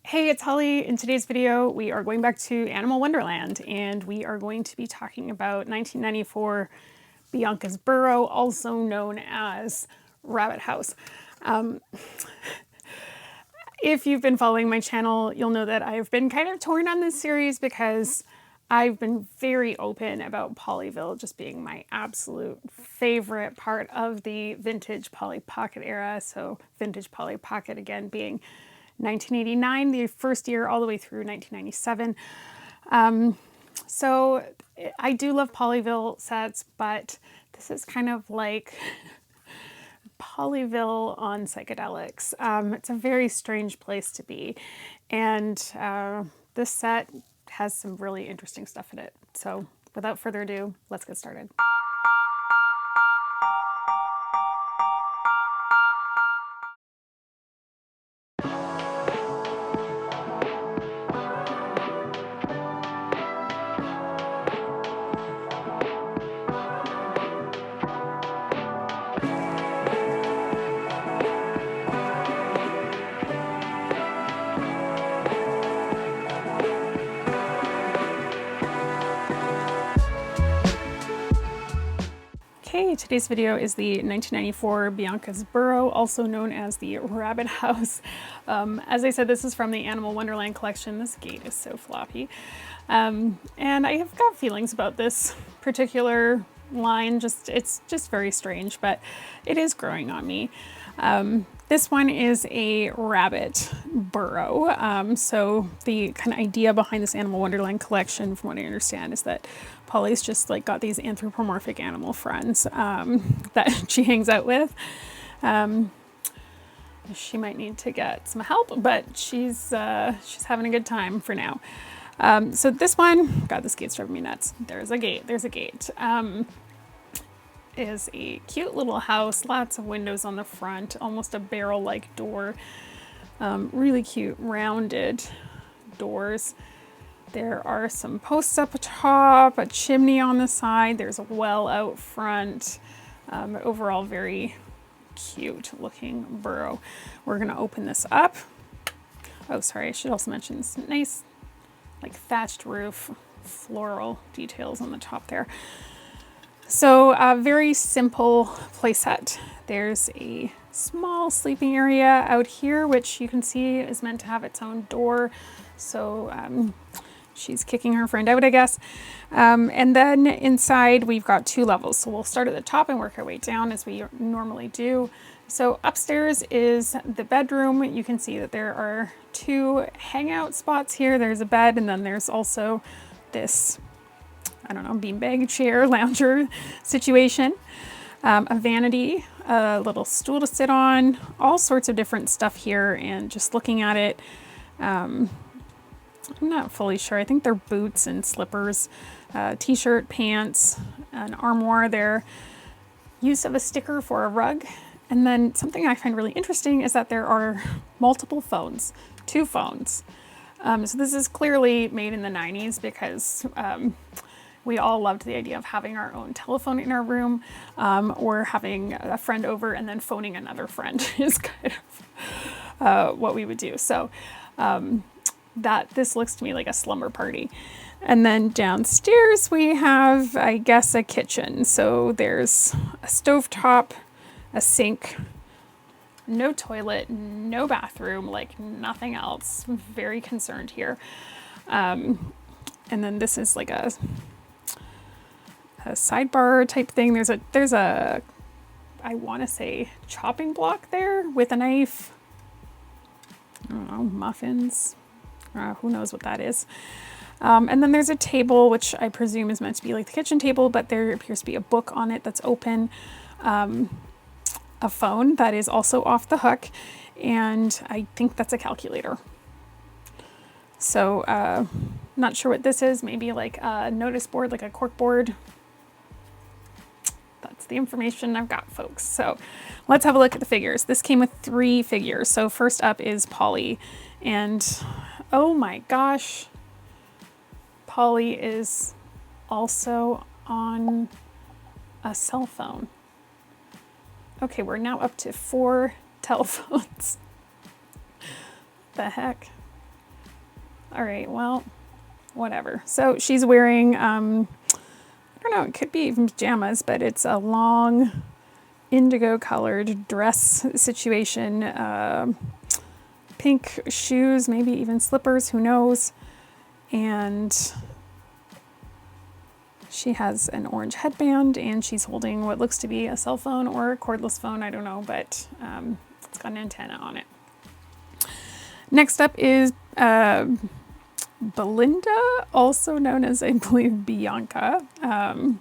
Hey, it's Holly. In today's video, we are going back to Animal Wonderland, and we are going to be talking about 1994 Bianca's Burrow, also known as Rabbit House. If you've been following my channel, you'll know that I've been kind of torn on this series because I've been very open about Polyville just being my absolute favorite part of the vintage Polly Pocket era. So vintage Polly Pocket again being 1989, the first year, all the way through 1997. So I do love Polyville sets, but this is kind of like Polyville on psychedelics. It's a very strange place to be. And this set has some really interesting stuff in it. So without further ado, let's get started. Okay, today's video is the 1994 Bianca's Burrow, also known as the Rabbit House. As I said, this is from the Animal Wonderland collection. This gate is so floppy. And I have got feelings about this particular line. It's just very strange, but it is growing on me. This one is a rabbit burrow. So the kind of idea behind this Animal Wonderland collection, from what I understand, is that Polly's just like got these anthropomorphic animal friends that she hangs out with. She might need to get some help, but she's having a good time for now. So this one, God, this gate's driving me nuts. There's a gate. Is a cute little house, lots of windows on the front, almost a barrel-like door. Really cute rounded doors. There are some posts up top, a chimney on the side, there's a well out front. Overall, very cute looking burrow. We're gonna open this up. Oh, sorry, I should also mention this nice like thatched roof, floral details on the top there. So a very simple playset. There's a small sleeping area out here, which you can see is meant to have its own door. So she's kicking her friend out, I guess. And then inside we've got two levels. So we'll start at the top and work our way down as we normally do. So upstairs is the bedroom. You can see that there are two hangout spots here. There's a bed, and then there's also this, I don't know, beanbag chair, lounger situation. A vanity, a little stool to sit on, all sorts of different stuff here. And just looking at it, I'm not fully sure. I think they're boots and slippers, t-shirt, pants, an armoire there, use of a sticker for a rug. And then something I find really interesting is that there are multiple phones, two phones. So this is clearly made in the 90s because we all loved the idea of having our own telephone in our room, or having a friend over and then phoning another friend is kind of what we would do. So this looks to me like a slumber party. And then downstairs we have, I guess, a kitchen. So there's a stovetop, a sink, no toilet, no bathroom, like nothing else. I'm very concerned here. And then this is like a sidebar type thing. There's a I want to say chopping block there with a knife. I don't know, muffins. Who knows what that is. And then there's a table, which I presume is meant to be like the kitchen table, but there appears to be a book on it that's open. A phone that is also off the hook, and I think that's a calculator. So not sure what this is. Maybe like a notice board, like a cork board. That's the information I've got, folks. So let's have a look at the figures. This came with 3 figures. So first up is Polly, and oh my gosh, Polly is also on a cell phone. Okay, we're now up to 4 telephones. What the heck? All right, well, whatever. So she's wearing, I don't know, it could be even pajamas, but it's a long indigo colored dress situation. Pink shoes, maybe even slippers, who knows. And she has an orange headband and she's holding what looks to be a cell phone or a cordless phone, I don't know, but it's got an antenna on it. Next up is Belinda, also known as, I believe, Bianca,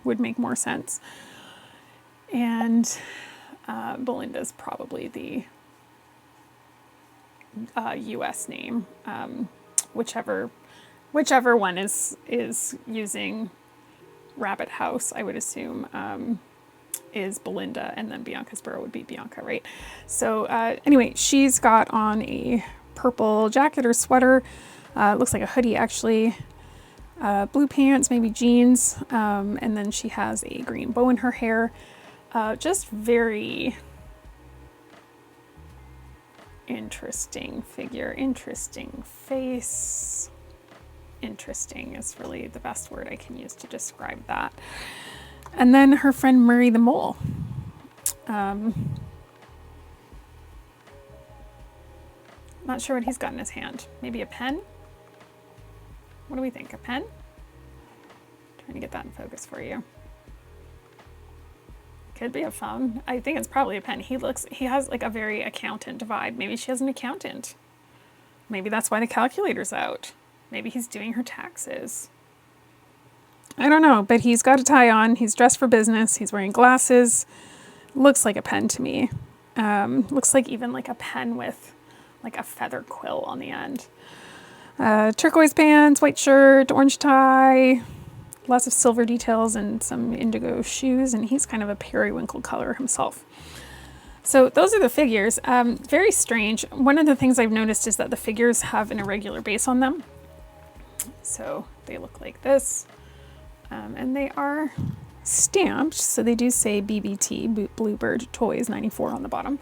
would make more sense. And Belinda's probably the US name, whichever one is using Rabbit House, I would assume, is Belinda, and then Bianca's Burrow would be Bianca, right? So anyway, she's got on a purple jacket or sweater, looks like a hoodie actually, blue pants, maybe jeans, and then she has a green bow in her hair. Just very interesting figure, interesting face. Interesting is really the best word I can use to describe that. And then her friend Murray the Mole. Not sure what he's got in his hand. Maybe a pen? What do we think? A pen? Trying to get that in focus for you. Could be a phone. I think it's probably a pen. He has like a very accountant vibe. Maybe she has an accountant. Maybe that's why the calculator's out. Maybe he's doing her taxes. I don't know, but he's got a tie on. He's dressed for business. He's wearing glasses. Looks like a pen to me. Looks like even like a pen with like a feather quill on the end. Turquoise pants, white shirt, orange tie, lots of silver details and some indigo shoes. And he's kind of a periwinkle color himself. So those are the figures. Very strange. One of the things I've noticed is that the figures have an irregular base on them. So they look like this, and they are stamped. So they do say BBT, Bluebird Toys 94 on the bottom,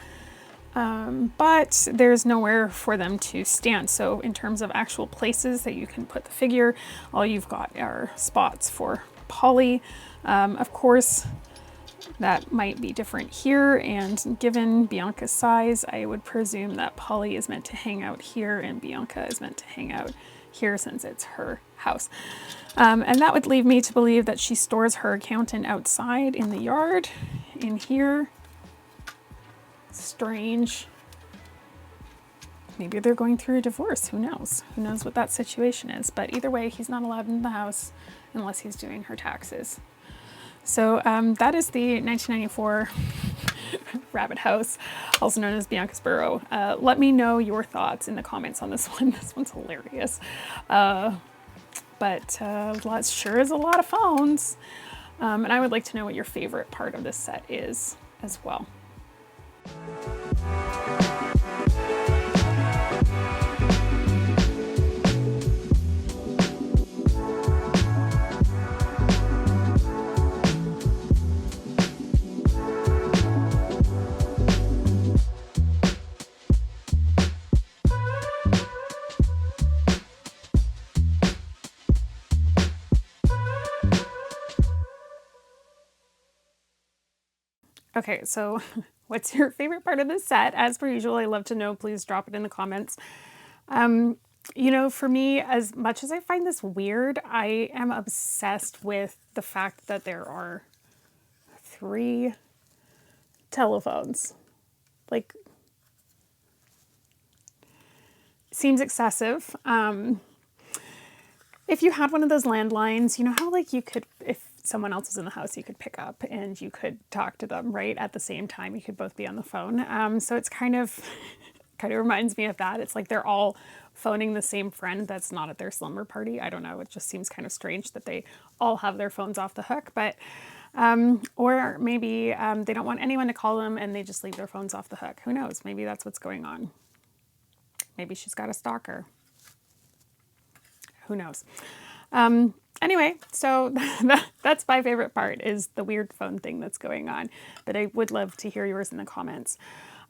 but there's nowhere for them to stand. So in terms of actual places that you can put the figure, all you've got are spots for Polly. Of course, that might be different here, and given Bianca's size, I would presume that Polly is meant to hang out here and Bianca is meant to hang out here since it's her house. And that would lead me to believe that she stores her accountant outside in the yard, in here. Strange. Maybe they're going through a divorce, who knows? Who knows what that situation is, but either way, he's not allowed in the house unless he's doing her taxes. So that is the 1994 Rabbit House, also known as Bianca's Burrow. Let me know your thoughts in the comments on this one. This one's hilarious. But sure is a lot of phones. And I would like to know what your favorite part of this set is as well. Okay, so what's your favorite part of this set? As per usual, I love to know. Please drop it in the comments. You know, for me, as much as I find this weird, I am obsessed with the fact that there are 3 telephones. Like, seems excessive. If you had one of those landlines, you know how like you could, if someone else was in the house, you could pick up and you could talk to them, right? At the same time, you could both be on the phone. So it's kind of reminds me of that. It's like they're all phoning the same friend that's not at their slumber party. I don't know. It just seems kind of strange that they all have their phones off the hook, but, or maybe they don't want anyone to call them and they just leave their phones off the hook. Who knows? Maybe that's what's going on. Maybe she's got a stalker. Who knows? Anyway, so that's my favorite part, is the weird phone thing that's going on. But I would love to hear yours in the comments.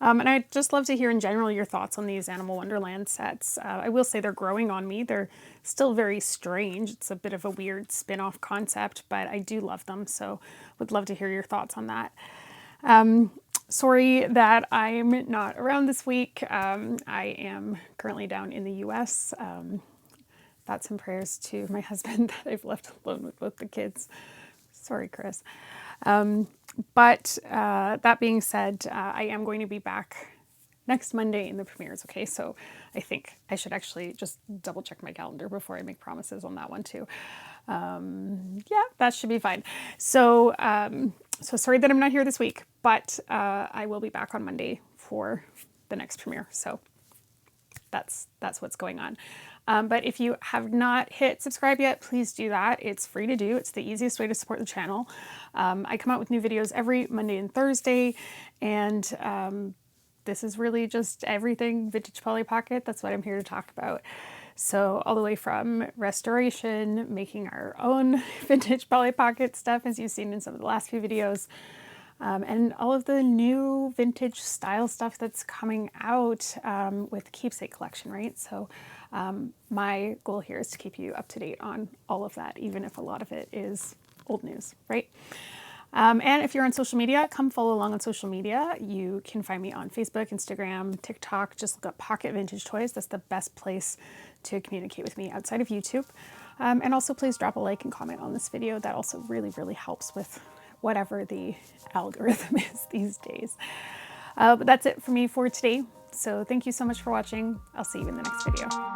And I'd just love to hear in general your thoughts on these Animal Wonderland sets. I will say they're growing on me. They're still very strange. It's a bit of a weird spin-off concept, but I do love them. So would love to hear your thoughts on that. Sorry that I'm not around this week. I am currently down in the US. Thoughts and prayers to my husband that I've left alone with both the kids. Sorry, Chris. But that being said, I am going to be back next Monday in the premieres. Okay, so I think I should actually just double check my calendar before I make promises on that one too. Yeah, that should be fine. So, so sorry that I'm not here this week, but I will be back on Monday for the next premiere. So that's what's going on. But if you have not hit subscribe yet, please do that. It's free to do. It's the easiest way to support the channel. I come out with new videos every Monday and Thursday, and this is really just everything vintage Polly Pocket. That's what I'm here to talk about. So all the way from restoration, making our own vintage Polly Pocket stuff, as you've seen in some of the last few videos, and all of the new vintage style stuff that's coming out with the Keepsake collection, right? So my goal here is to keep you up to date on all of that, even if a lot of it is old news, right? And if you're on social media, come follow along on social media. You can find me on Facebook, Instagram, TikTok. Just look up Pocket Vintage Toys. That's the best place to communicate with me outside of YouTube. And also please drop a like and comment on this video. That also really, really helps with whatever the algorithm is these days. But that's it for me for today. So thank you so much for watching. I'll see you in the next video.